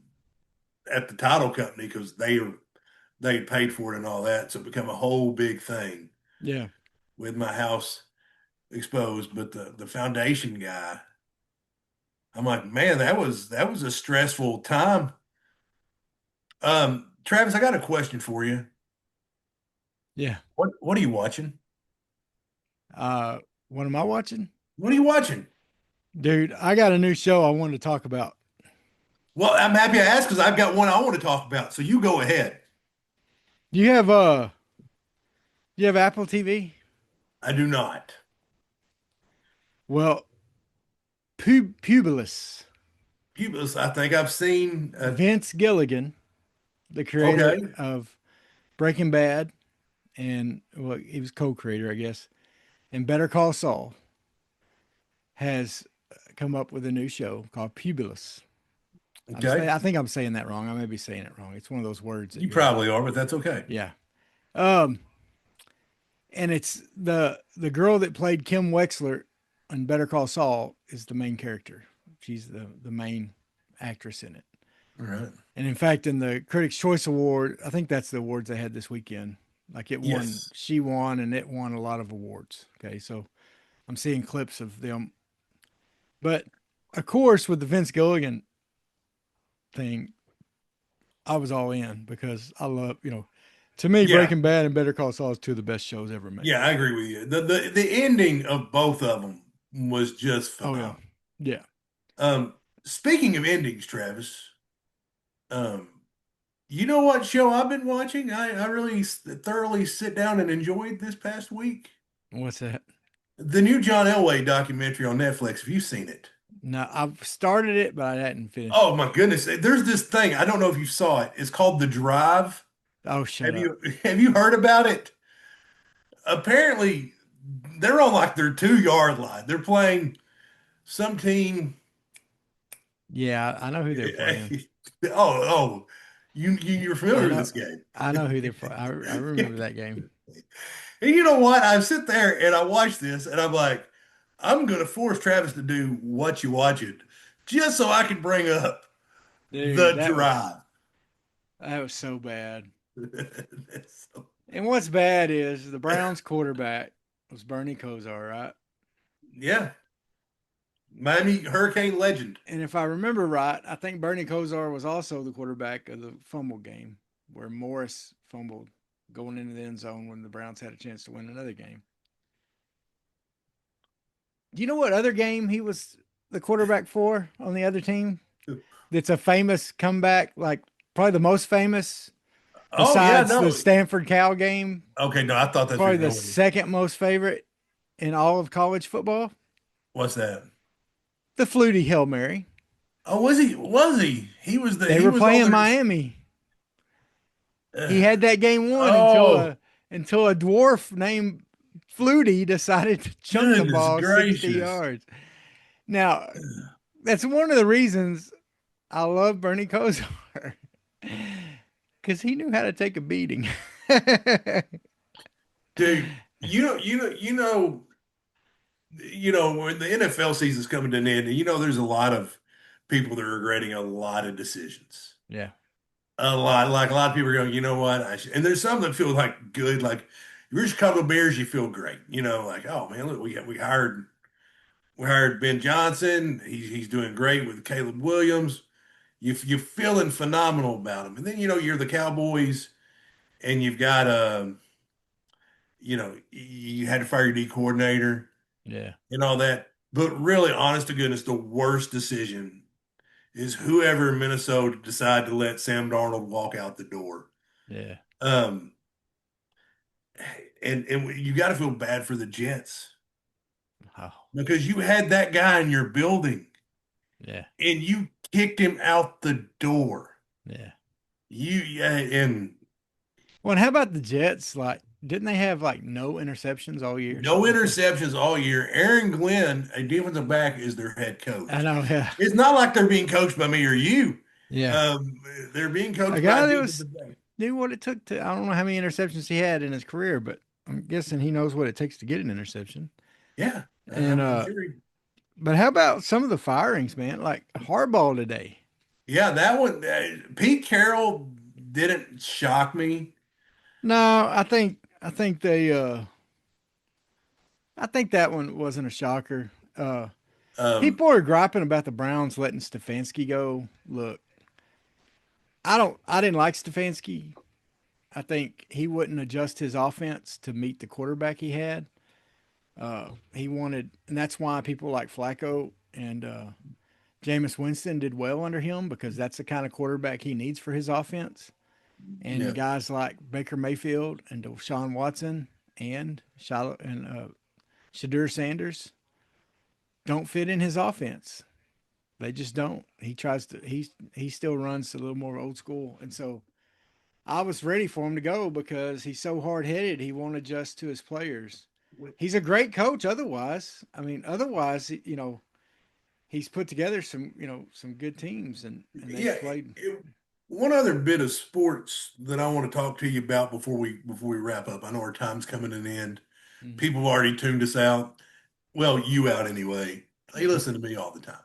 title company because they paid for it and all that. So it became a whole big thing yeah, with my house exposed. But the foundation guy, I'm like, man, that was a stressful time. Travis, I got a question for you. yeah. What are you watching? Uh, what am I watching? What are you watching? Dude, I got a new show I wanted to talk about. Well, I'm happy I asked because I've got one I want to talk about. So you go ahead. Do you have Apple TV? I do not. Well, Publius, Pupils, I think I've seen. Vince Gilligan, the creator Okay, of Breaking Bad, and well, he was co-creator, I guess, and Better Call Saul, has come up with a new show called Publius. okay. I think I'm saying that wrong. I may be saying it wrong. It's one of those words that You you're, probably are, but that's okay. yeah. Um, and it's the girl that played Kim Wexler on Better Call Saul is the main character. She's the main actress in it. All right. And in fact, in the Critics' Choice Award, I think that's the awards they had this weekend. Like it won, Yes. she won, and it won a lot of awards. Okay, so I'm seeing clips of them. But of course, with the Vince Gilligan thing, I was all in because I love, to me, Yeah. Breaking Bad and Better Call Saul is two of the best shows ever made. Yeah, I agree with you. The ending of both of them was just Oh yeah, phenomenal. yeah. Um, Speaking of endings, Travis, um, you know what show I've been watching? I really thoroughly sit down and enjoyed this past week. What's that? The new John Elway documentary on Netflix. Have you seen it? No, I've started it, but I hadn't finished Oh it. my goodness. There's this thing. I don't know if you saw it. It's called The Drive. Oh, shut up. Have you heard about it? Apparently, they're on like their 2 yard line. They're playing some team. Yeah, I know who they're playing. Oh, you're I familiar with know, this game. I know who they're playing. I remember that game. And you know what? I sit there and I watch this and I'm like, I'm gonna force Travis to do what you watch it just so I can bring up Dude, the drive. that was so bad. So- And what's bad is the Browns quarterback was Bernie Kosar, right? yeah. Miami Hurricane legend. And if I remember right, I think Bernie Kosar was also the quarterback of the fumble game where Morris fumbled going into the end zone when the Browns had a chance to win another game. Do you know what other game he was the quarterback for on the other team? That's a famous comeback, like probably the most famous Oh yeah, besides the no. Stanford Cal game. Okay, no, I thought that's where Probably you're the going. second most favorite in all of college football. What's that? The Flutie Hail Mary. Oh, was he? Was he? They He were was on playing there. Miami. He Uh, had that game won oh, until a dwarf named Flutie decided to chunk the goodness ball 60 gracious! yards. Now, that's one of the reasons I love Bernie Kosar because he knew how to take a beating. Dude, when the NFL season's coming to an end, and there's a lot of people that are regretting a lot of decisions. Yeah, A lot, like a lot of people are going, you know what? And there's some that feel like good, like you're Chicago Bears, you feel great, like, oh man, look, we hired Ben Johnson. He's doing great with Caleb Williams. You're feeling phenomenal about him, and then you're the Cowboys, and you've got you had to fire your D coordinator yeah, and all that. But really, honest to goodness, the worst decision is whoever in Minnesota decided to let Sam Darnold walk out the door. yeah. Um, and you got to feel bad for the Jets Oh, because you had that guy in your building yeah, and you kicked him out the door. yeah. Yeah, and Well, and how about the Jets? Like, didn't they have like no interceptions all year? no interceptions all year. Aaron Glenn, a defensive back, is their head I coach. know. Yeah, It's not like they're being coached by me or you. yeah. Um, they're being A coached by guy a that was defensive back. knew what it took to. I don't know how many interceptions he had in his career, but I'm guessing he knows what it takes to get an interception. Yeah, And I'm sure. but how about some of the firings, man? Like Harbaugh today. Yeah, that one. Pete Carroll didn't shock me. No, I think they I think that one wasn't a shocker. Um, People are griping about the Browns letting Stefanski go. Look, I didn't like Stefanski. I think he wouldn't adjust his offense to meet the quarterback he had. He wanted, and that's why people like Flacco and Jameis Winston did well under him because that's the kind of quarterback he needs for his offense. yeah, And guys like Baker Mayfield and Deshaun Watson and Shadur Sanders don't fit in his offense. They just don't. He tries to. He still runs a little more old school, and so I was ready for him to go because he's so hard headed. He won't adjust to his players. He's a great coach. Otherwise, I mean, otherwise, he's put together some good teams, and they've yeah. played. One other bit of sports that I want to talk to you about before we wrap up. I know our time's coming to an end. Mhm. People have already tuned us out. Well, you out anyway. They listen to me all the time.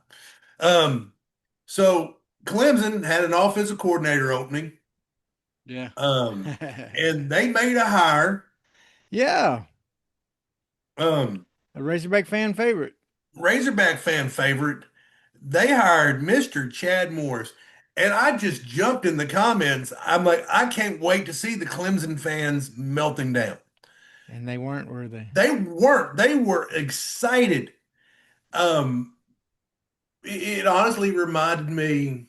Um, so Clemson had an offensive coordinator opening, Yeah. um, and they made a hire. Yeah. Um, A Razorback fan favorite. Razorback fan favorite. They hired Mr. Chad Morris. And I just jumped in the comments. I'm like, I can't wait to see the Clemson fans melting down. And they weren't, were they? They weren't. They were excited. Um, it honestly reminded me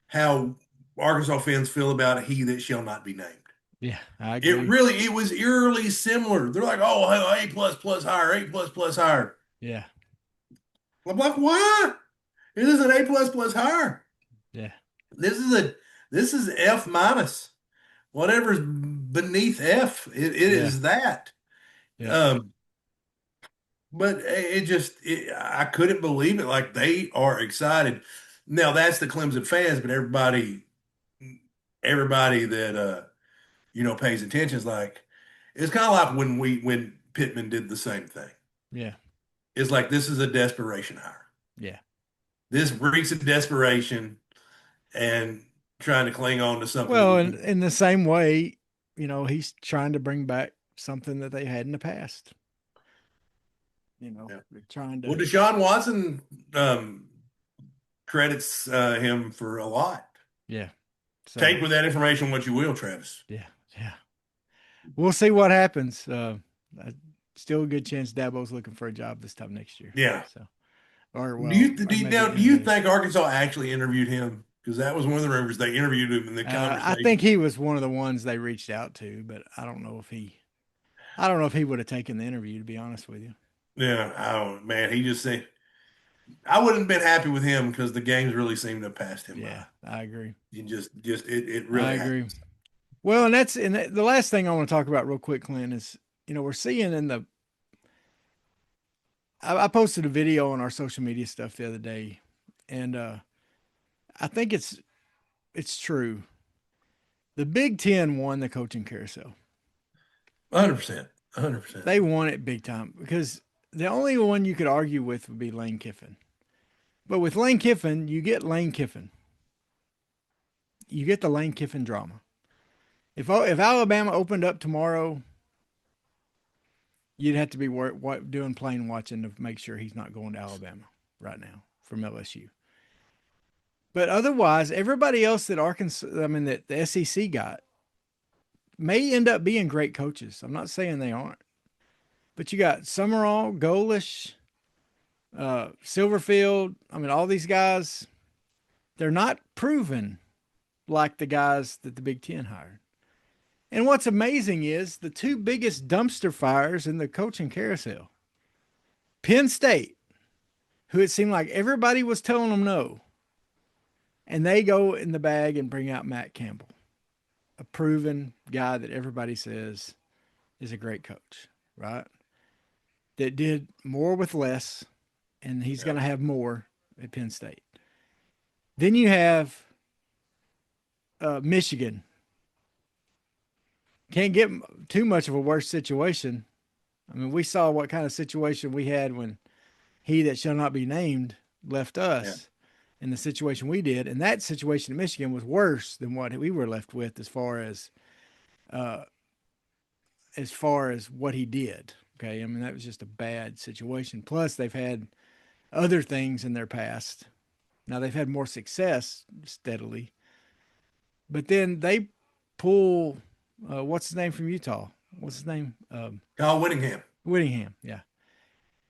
how Arkansas fans feel about he that shall not be named. Yeah, I agree. It was eerily similar. They're like, oh, A plus plus higher, A plus plus higher. Yeah. I'm like, why? It is an A plus plus higher. Yeah. This is a this is F minus. Whatever's beneath F, it Yeah. is that. Yeah. Um, but I couldn't believe it. Like they are excited. Now that's the Clemson fans, but everybody that pays attention is like it's kind of like when Pittman did the same thing. Yeah. It's like this is a desperation hire. Yeah. This reeks of desperation and trying to cling on to something that Well, we and can. in the same way, he's trying to bring back something that they had in the past. Yeah. They're trying Well, to. Deshaun Watson credits him for a lot. Yeah. So, Take with that information what you will, Travis. yeah. Yeah. We'll see what happens. Still a good chance Dabo's looking for a job this time next year. Yeah. So, or Do you well, or do you, maybe now, at the do end of you the year. think Arkansas actually interviewed him? Because that was one of the rumors. They interviewed him in the I conversation. think he was one of the ones they reached out to, but I don't know if he would have taken the interview, to be honest with you. Yeah, I don't, man. He just said I wouldn't have been happy with him because the games really seemed to have passed him Yeah, by. I agree. You just it I really agree. happens. Well, the last thing I want to talk about real quick, Clint, is we're seeing I posted a video on our social media stuff the other day, and I think it's true. The Big Ten won the coaching carousel. 100%. 100%. They won it big time because the only one you could argue with would be Lane Kiffin. But with Lane Kiffin, you get Lane Kiffin. You get the Lane Kiffin drama. If Alabama opened up tomorrow, you'd have to be doing plane watching to make sure he's not going to Alabama right now from LSU. But otherwise, everybody else that that the SEC got may end up being great coaches. I'm not saying they aren't. But you got Summerall, Golish, Silverfield. I mean, all these guys, they're not proven like the guys that the Big Ten hired. And what's amazing is the two biggest dumpster fires in the coaching carousel. Penn State, who it seemed like everybody was telling them no, and they go in the bag and bring out Matt Campbell, a proven guy that everybody says is a great coach, right? That did more with less, and he's going to have more at Penn State. Then you have Michigan. Can't get too much of a worse situation. I mean, we saw what kind of situation we had when he that shall not be named left us in the situation we did. And that situation in Michigan was worse than what we were left with as far as what he did. Okay. I mean, that was just a bad situation. Plus, they've had other things in their past. Now, they've had more success steadily. But then they pull, what's his name from Utah? What's his name? Kyle Whittingham. Whittingham, yeah.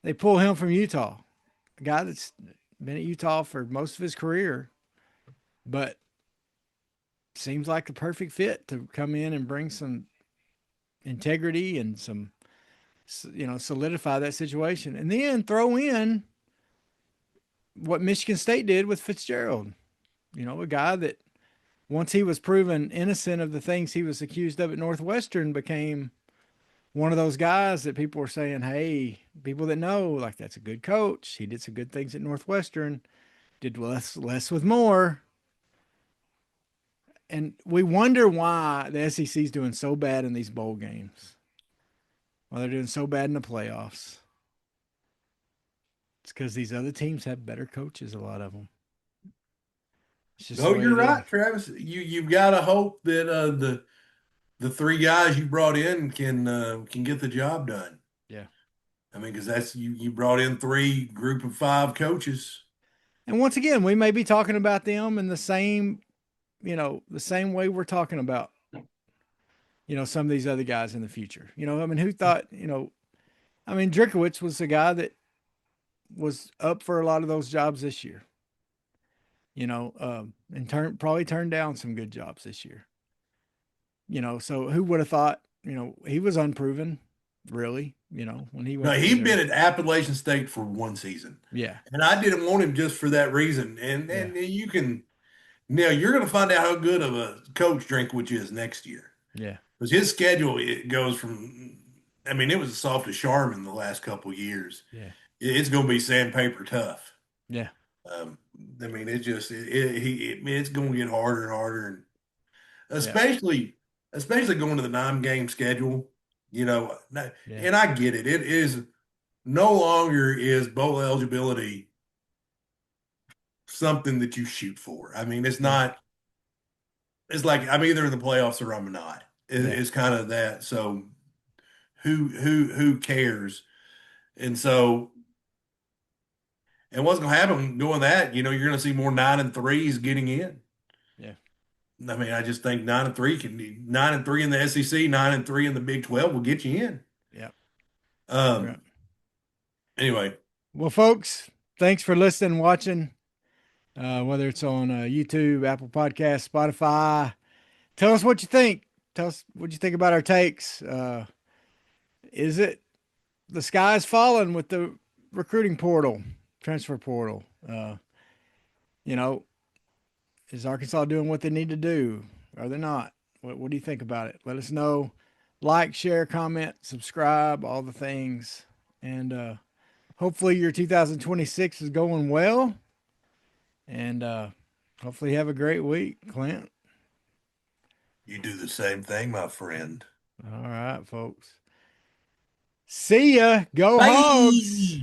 They pull him from Utah, a guy that's been at Utah for most of his career, but seems like the perfect fit to come in and bring some integrity and some, solidify that situation. And then throw in what Michigan State did with Fitzgerald, a guy that once he was proven innocent of the things he was accused of at Northwestern became one of those guys that people were saying, hey, people that know, like, that's a good coach. He did some good things at Northwestern, did less with more. And we wonder why the SEC is doing so bad in these bowl games. Why they're doing so bad in the playoffs. It's because these other teams have better coaches, a lot of them. No, you're right, Travis. You've got to hope that the three guys you brought in can get the job done. Yeah. I mean, because that's you brought in three group of 5 coaches. And once again, we may be talking about them in the same way we're talking about, some of these other guys in the future. I mean, who thought, Drinkowitz was a guy that was up for a lot of those jobs this year, and probably turned down some good jobs this year. So who would have thought, he was unproven, really, when he went. No, he'd been at Appalachian State for 1 season. Yeah. And I didn't want him just for that reason. And you can, now you're going to find out how good of a coach Drinkwitz is next year. Yeah. Because his schedule, it goes from, I mean, it was as soft as Charmin the last couple of years. Yeah. It's going to be sandpaper tough. Yeah. I mean, it's going to get harder and harder. And especially going to the 9-game schedule, and I get it. It is no longer is bowl eligibility something that you shoot for. I mean, it's not, it's like I'm either in the playoffs or I'm not. It's kind of that. So who cares? And so, and what's going to happen doing that, you're going to see more 9-3s getting in. Yeah. I mean, I just think 9-3 can be 9-3 in the SEC, 9-3 in the Big 12 will get you in. Yeah. Anyway. Well, folks, thanks for listening and watching, whether it's on YouTube, Apple Podcasts, Spotify. Tell us what you think. Tell us what you think about our takes. Is it the sky's falling with the recruiting portal, transfer portal? Is Arkansas doing what they need to do? Are they not? What do you think about it? Let us know. Like, share, comment, subscribe, all the things. And hopefully your 2026 is going well. And hopefully you have a great week, Clint. You do the same thing, my friend. All right, folks. See ya. Go Bye. Hogs.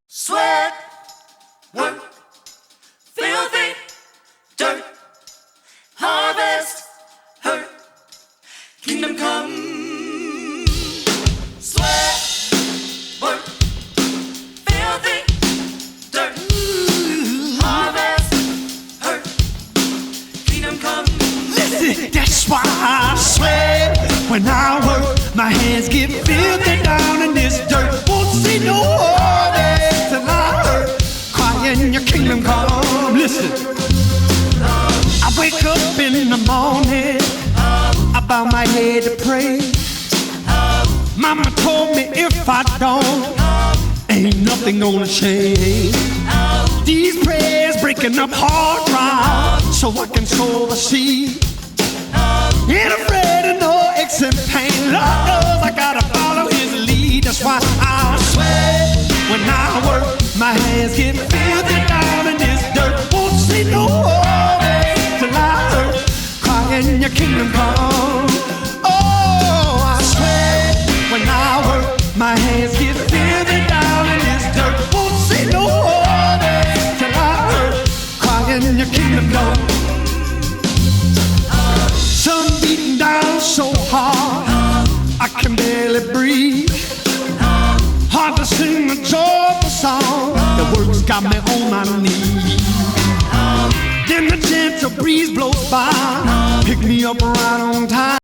Sweat, work, filthy, dirt, harvest, hurt, kingdom come. Sweat, work, filthy, dirt, harvest, hurt, kingdom come. Listen, that's why I sweat when I work. My hands get filthy down in this dirt. Won't see no harvest till I hurt. Crying your kingdom come. Listen, I wake up in the morning, I bow my head to pray. Mama told me if I don't, ain't nothing gonna change. These prayers breaking up hard ground so I can sow the seed. Ain't afraid of no aches and pain. Lord knows I gotta follow his lead. That's why I sweat when I work. My hands get filthy down in this dirt. Won't see no harvest till I hurt. Crying your kingdom come. Oh, I sweat when I work. My hands get filthy down in this dirt. Won't see no harvest till I hurt. Crying your kingdom come. Sun beating down so hard, I can barely breathe. Hard to sing a joyful song, the words got me on my knees. Then the gentle breeze blows by, pick me up right on time.